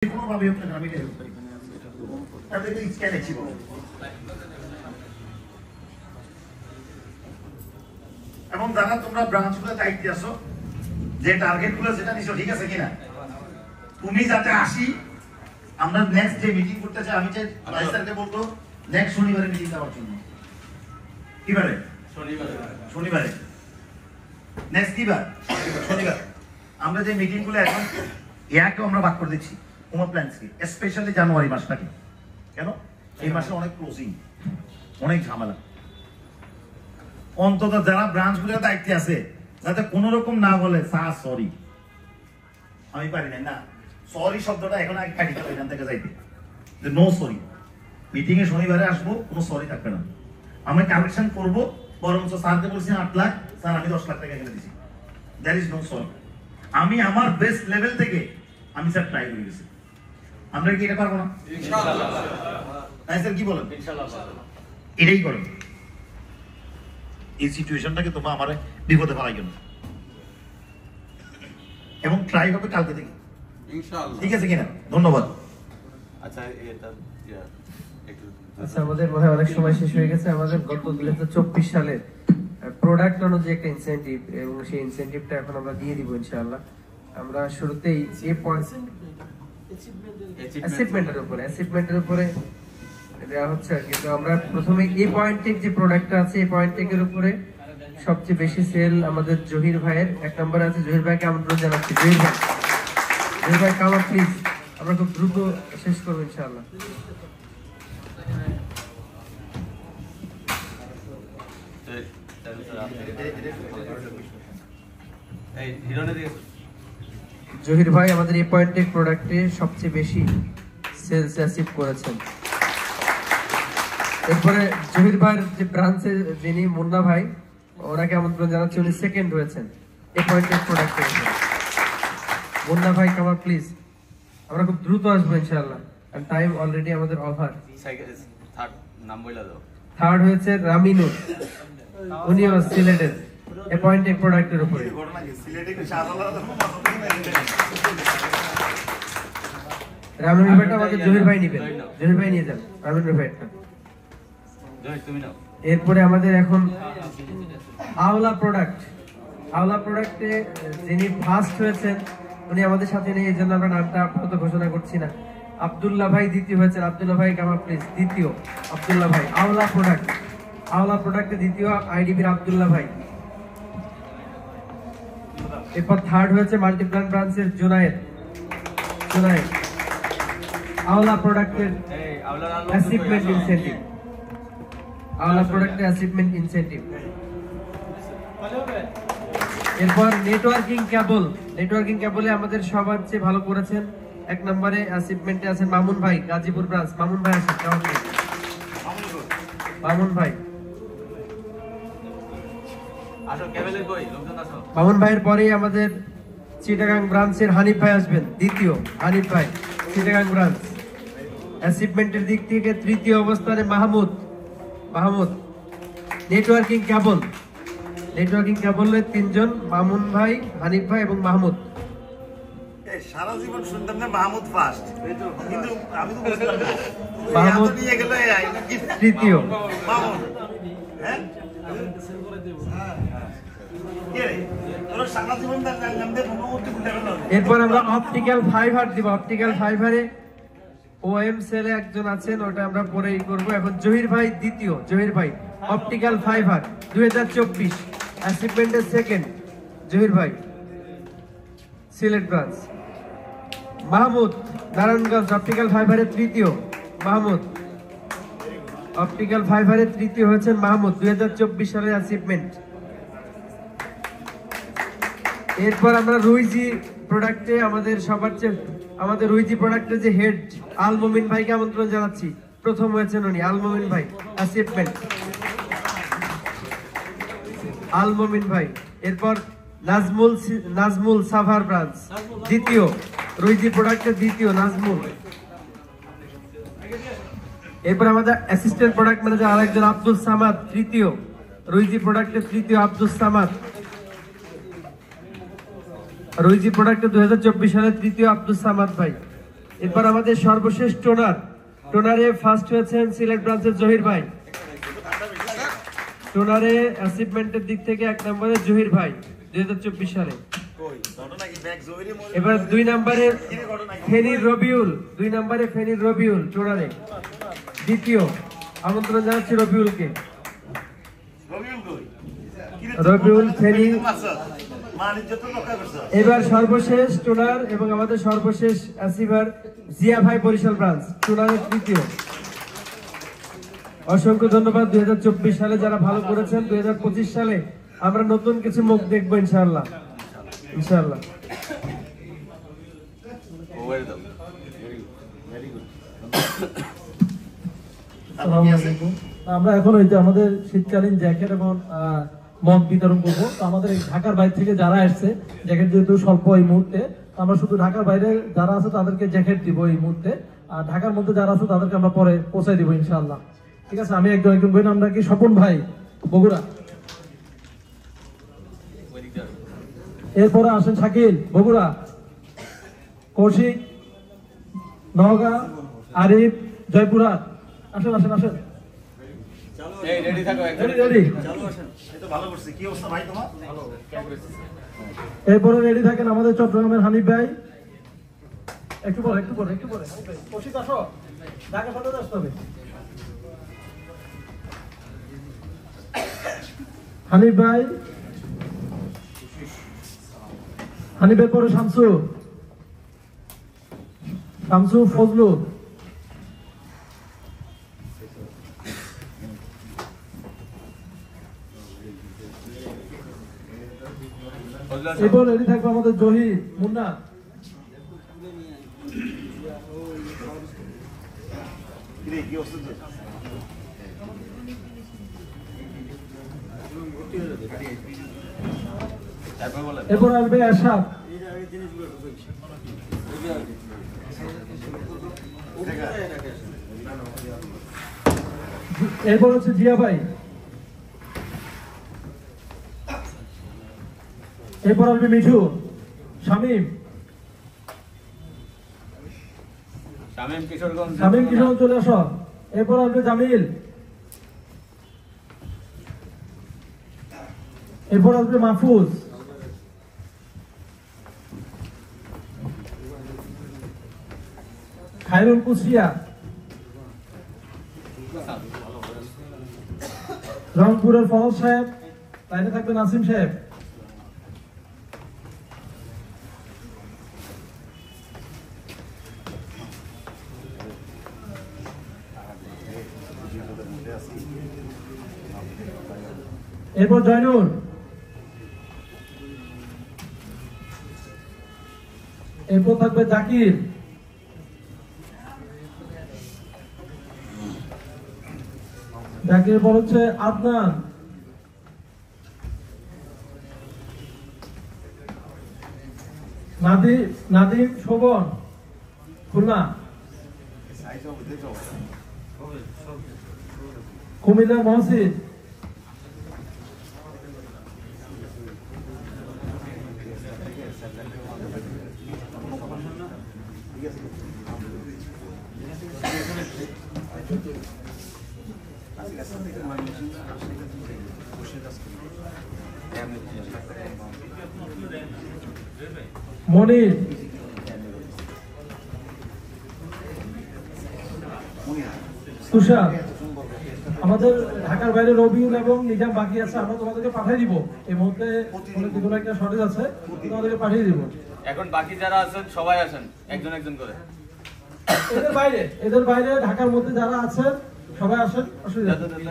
কোনোভাবে হোক না আমি তাদেরকে স্ক্যান ছিল এবং যারা তোমরা ব্রাঞ্চগুলো দায়িত্বে আসো যে টার্গেটগুলো যেটা নিছো ঠিক আছে কিনা তুমি যাতে আসি আমরা নেক্সট যে মিটিং করতে চাই আমি চাই ভাইস স্যারকে বলবো নেক্সট শনিবারে মিটিং দেওয়ার জন্য কিবারে শনিবারে নেক্সট কিবার শনিবার আমরা যে মিটিংগুলো এখন ইয়াকেও আমরা ভাগ করে দিচ্ছি হোম প্ল্যান্সকে স্পেশালি জানুয়ারি মাসটাকে কেন এই মাসে অনেক ক্লোজিং অনেক ঝামেলা অন্তত যারা ব্রাঞ্চগুলোর দায়িত্বে আছে যাতে কোনো রকম না বলে স্যার সরি আমি পারি না সরি শব্দটা এখন আগে কাটি যাবে এখান থেকে যাইতে যে নো সরি মিটিং এ শনিবারে আসবো কোনো সরি থাকবে না আমি কালেকশন করবো বরঞ্চ স্যারকে বলছি 8 লাখ স্যার আমি 10 লাখ টাকা এখানে দিছি দ্যার ইজ নো সরি আমি আমার বেস্ট লেভেল থেকে আমি স্যার ট্রাই করে গেছি আমরা কি এটা পারবো না ইনশাআল্লাহ তাই স্যার কি বলেন ইনশাআল্লাহ এটাই করেন এই সিচুয়েশনটাকে তোমরা আমারে বিপদে ফেলাই কেন এবং ট্রাই হবে কালকে থেকে ইনশাআল্লাহ ঠিক আছে কিনা ধন্যবাদ আচ্ছা এটা আচ্ছা আমাদের মনে হয় অনেক সময় শেষ হয়ে গেছে আমাদের গত 2024 সালে প্রোডাক্ট অনুযায়ী একটা ইনসেনটিভ এবং সেই ইনসেনটিভটা এখন আমরা দিয়ে দিব ইনশাআল্লাহ আমরা শুরুতেই যে পয়েন্ট অ্যাচিভমেন্টের উপরে দেওয়া হচ্ছে আর কি তো আমরা প্রথমে এই পয়েন্টে যে প্রোডাক্টটা আছে এই পয়েন্টের উপরে সবচেয়ে বেশি সেল আমাদের জহির ভাইয়ের এক নম্বরে আছে জহির ভাইকে আমন্ত্রণ জানাচ্ছি জহির ভাই কামার প্লিজ আমরা খুব দ্রুত শেষ করবো ইনশাআল্লাহ জহির ভাই আমাদের এই পয়েন্টের প্রোডাক্টে সবচেয়ে বেশি সেলস অ্যাচিভ করেছেন এরপরে জহির ভাইয়ের যে ব্রাঞ্চে যিনি মুন্না ভাই ওনাকে আমন্ত্রণ জানাচ্ছি উনি সেকেন্ড হয়েছেন এই পয়েন্টের প্রোডাক্টে মুন্না ভাই কামার প্লিজ আমরা খুব দ্রুত আসবো ইনশাআল্লাহ আর টাইম অলরেডি আমাদের ওভার থার্ড নাম বইলা দাও থার্ড হয়েছে রামিনুর উনিও সিলেটের এই পয়েন্টের প্রোডাক্টের উপরে রামিনুর ভাইটা আমাদের জহির ভাই নেবেন জহির ভাই নিয়ে যান রামিনুর ভাইটা এরপরে আমাদের এখন আওলা প্রোডাক্টে যিনি ফার্স্ট হয়েছেন উনি আমাদের সাথে নেই এই জন্য আমরা নামটা আপাতত ঘোষণা করছি না আব্দুল্লাহ ভাই দ্বিতীয় হয়েছেন আব্দুল্লাহ ভাই কামা প্লিজ দ্বিতীয় আব্দুল্লাহ ভাই আওলা প্রোডাক্টে দ্বিতীয় আইডিবির আব্দুল্লাহ ভাই এরপর থার্ড হয়েছে মাল্টিপ্ল্যান ব্রাঞ্চের জুনায়েদ আওলা প্রোডাক্টের অ্যাচিভমেন্ট ইনসেন্টিভ এরপর নেটওয়ার্কিং কেবলে আমাদের সবার চেয়ে ভালো করেছেন এক নম্বরে অ্যাচিভমেন্টে আছেন মামুন ভাই গাজীপুর ব্রাঞ্চ মামুন ভাই আছেন মামুন ভাইয়ের পরে আমাদের চিটাগাং ব্রাঞ্চের হানিফ ভাই আসবেন দ্বিতীয় হানিফ ভাই চিটাগাং ব্রাঞ্চ অ্যাচিভমেন্টের দিক থেকে তৃতীয় অবস্থানে মাহমুদ নেটওয়ার্কিং কেবলের তিনজন মামুন ভাই হানিফ ভাই এবং মাহমুদ সারা জীবন শুনতাম না মাহমুদ ফার্স্ট কিন্তু আমি তো বুঝলাম না মাহমুদ নিয়ে গেল তৃতীয় মামুন হ্যাঁ এরপর আমরা অপটিক্যাল ফাইবার দিব অপটিক্যাল ফাইবারে ওএম সেলে একজন আছেন ওটা আমরা পরেই করব এখন জহির ভাই দ্বিতীয় অপটিক্যাল ফাইবার 2024 অ্যাচিভমেন্টের সেকেন্ড জহির ভাই সিলেট ব্রাঞ্চ মাহমুদ নারায়ণগঞ্জ অপটিক্যাল ফাইবারের তৃতীয় হয়েছেন মাহমুদ 2024 সালের অ্যাচিভমেন্ট এরপর আমরা রুইজি প্রোডাক্টে আমাদের রুইজি প্রোডাক্টের যে হেড আল মোমিন ভাইকে আমন্ত্রণ জানাচ্ছি প্রথম হয়েছেন উনি আল মোমিন ভাই অ্যাচিভমেন্ট আল মোমিন ভাই এরপর নাজমুল সাভার ব্রাঞ্চ দ্বিতীয় রুইজি প্রোডাক্টের দ্বিতীয় নাজমুল এরপর আমাদের অ্যাসিস্ট্যান্ট প্রোডাক্ট ম্যানেজার আরেকজন আব্দুল সামাদ তৃতীয় রুইজি প্রোডাক্টের তৃতীয় আব্দুল সামাদ রুইজি প্রোডাক্টে 2024 সালে তৃতীয় আব্দুল সামাদ ভাই এরপর আমাদের সর্বশেষ টোনারে ফার্স্ট হয়েছেন সিলেট ব্রাঞ্চের জহির ভাই। টোনারে অ্যাচিভমেন্টের দিক থেকে 1 নম্বরে জহির ভাই 2024 সালে। এবার 2 নম্বরে ফেনীর রবিউল টোনারে দ্বিতীয়। আমন্ত্রণ জানাচ্ছি রবিউলকে। রবিউল ফেনী। এবার সর্বশেষ টোনার এবং আমাদের সর্বশেষ অ্যাচিভার জিয়া ভাই বরিশাল ব্রাঞ্চ টোনারের তৃতীয়। অসংখ্য ধন্যবাদ। 2024 সালে যারা ভালো করেছেন, 2025 সালে আমরা নতুন কিছু মুখ দেখবো ইনশাআল্লাহ। আমরা এখন ওই যে আমাদের শীতকালীন জ্যাকেট এবং মগ বিতরণ করবো। তো আমাদের ঢাকার বাইরে থেকে যারা আসছে, জ্যাকেট যেহেতু স্বল্প এই মুহূর্তে, আমরা শুধু ঢাকার বাইরে যারা আছে তাদেরকে জ্যাকেট দিব এই মুহূর্তে, আর ঢাকার মধ্যে যারা আছে তাদেরকে আমরা পরে পৌঁছাই দিব ইনশাআল্লাহ। ঠিক আছে, আমি একজন বই নামটা কি স্বপন ভাই বগুড়া। এরপরে আসেন শাকিল বগুড়া, কৌশিক নওগাঁ, আরিফ জয়পুরহাট। আসেন আসেন আসেন, রেডি। এরপরে রেডি থাকেন আমাদের চট্টগ্রামের হানিফ ভাই। একটু পরে কৌশিক আসো, ঢাকা সাথে আসতে হবে। হানিফ ভাই, হানিফের পরে শামসু ফজলু। এরপর রেডি থাকবে আমাদের জহি মুন্না। এরপর আসবে এরশাদ। এরপর হচ্ছে জিয়া ভাই। এরপর আসবে মিঠু, শামীম কিশোরগঞ্জ চলে আসো। এরপর আসবে জামিল। এরপর আসবে মাহফুজ। খায়রুল কুশিয়া। রংপুরের ফরজ সাহেব, লাইনে থাকবে নাসিম সাহেব। এরপর জয়নুর। এরপর থাকবে জাকির। জাকির পর হচ্ছে আদনান। নাদিম শোভন খুলনা। কুমিল্লা মহসিন। মনির। তুষার। আমাদের ঢাকার বাইরে রবিউল এবং নিজাম বাকি আছে, আমরা তোমাদেরকে পাঠিয়ে দিব এই মুহূর্তে। কোনো একটা শর্টেজ আছে, তোমাদেরকে পাঠিয়ে দিব। এখন বাকি যারা আছেন সবাই আসেন একজন একজন করে। এদের বাইরে ঢাকার মধ্যে যারা আছেন সবাই আসেন, অসুবিধা নেই।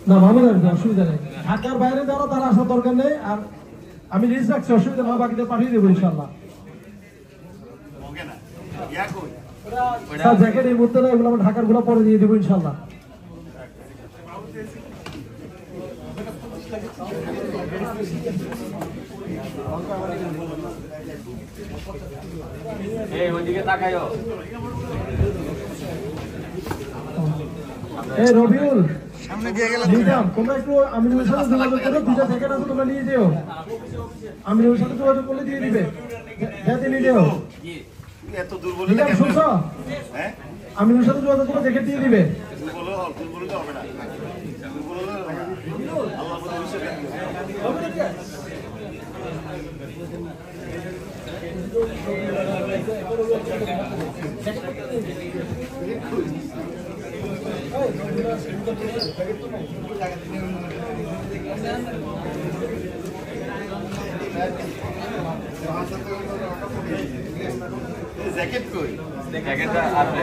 না মামুন আসবে, অসুবিধা নেই। ঢাকার বাইরে যারা তারা আসার দরকার নেই। আর আমি লিস্ট রাখছি, অসুবিধা না, বাকিদের পাঠিয়ে দেবো ইনশাল্লাহ। জ্যাকেট এই মুহূর্তে না, এগুলো আমরা ঢাকার গুলো পরে দিয়ে দেবো ইনশাল্লাহ। ওইদিকে তাকাইও। রবিউল নিয়ে যাও তোমরা একটু আমিনুলের সাথে যোগাযোগ করো, দুইটা জ্যাকেট আছে তোমরা নিয়ে যেও। আমিনুলের সাথে যোগাযোগ করলে দিয়ে দিবে, যাতে নিয়ে যেও। এত দুর্বল নিজাম শুনছো? হ্যাঁ আমিনুলের সাথে যোগাযোগ করলে জ্যাকেট দিয়ে দিবে। দুর্বল তো হবে না, দুর্বল হলে হবে না। আল্লাহ বলে বিশ্বাস রাখি। জ্যাকেট কই? জ্যাকেটটা আসবে।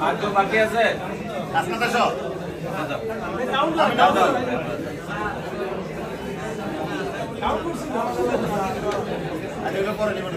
আর তো বাকি আছে আসলে সব পরে নিবেন।